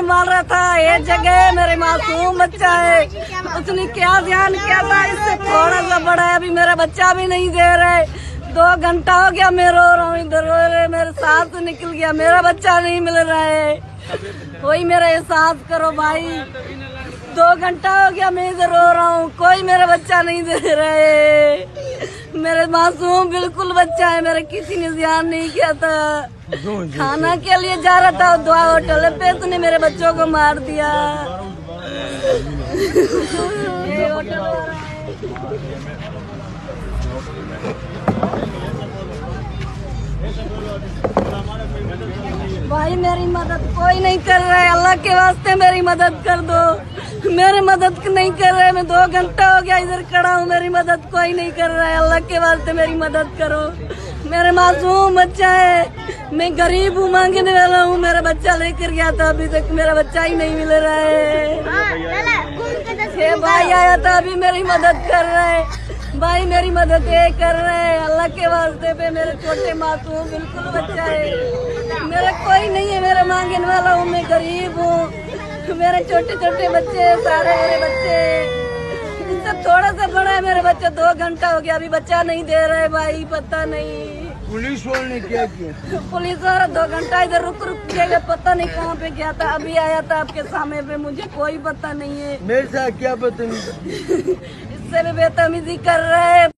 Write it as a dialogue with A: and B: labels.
A: मार रहा था। ये जगह मेरे मासूम बच्चा है, उसने क्या ध्यान किया था, इससे थोड़ा सा बड़ा है, अभी मेरा बच्चा भी नहीं दे रहे। 2 घंटा हो गया मैं रो रहा हूँ, इधर रो रहे, मेरे सांस निकल गया, मेरा बच्चा नहीं मिल रहा है। कोई मेरा एहसास करो भाई, 2 घंटा हो गया मैं इधर रो रहा हूँ, कोई मेरा बच्चा नहीं दे रहे। मेरे मासूम बिल्कुल बच्चा है, मेरे किसी ने ध्यान नहीं किया था। खाना के लिए जा रहा था दुआ होटल पे, उसने मेरे बच्चों को मार दिया। ये होटल वाला है। भाई मेरी मदद कोई नहीं कर रहा है, अल्लाह के वास्ते मेरी मदद कर दो। मेरी मदद नहीं कर रहे, मैं 2 घंटा हो गया इधर खड़ा हूँ, मेरी मदद कोई नहीं कर रहा है। अल्लाह के वास्ते मेरी मदद करो, मेरे मासूम बच्चा है, मैं गरीब हूँ, मांगने वाला हूँ। मेरा बच्चा लेकर गया था, अभी तक मेरा बच्चा ही नहीं मिल रहा है। ये भाई आया था, अभी मेरी मदद कर रहा है। भाई मेरी मदद ये कर रहे हैं, अल्लाह के वास्ते पे मेरे छोटे मासूम बिल्कुल बच्चा है, मेरा कोई नहीं है, मेरा मांगने वाला हूँ, मैं गरीब हूँ, मेरे छोटे छोटे बच्चे सारे मेरे बच्चे, इससे थोड़ा सा बड़ा है मेरे बच्चा। 2 घंटा हो गया, अभी बच्चा नहीं दे रहे भाई, पता नहीं
B: पुलिस वाले ने क्या किया।
A: पुलिस वाला 2 घंटा इधर रुक गया, पता नहीं कहाँ पे गया था, अभी आया था आपके सामने पे, मुझे कोई पता नहीं है।
B: मेरे साथ क्या बदतमीजी
A: इससे भी बदतमीजी कर रहे हैं।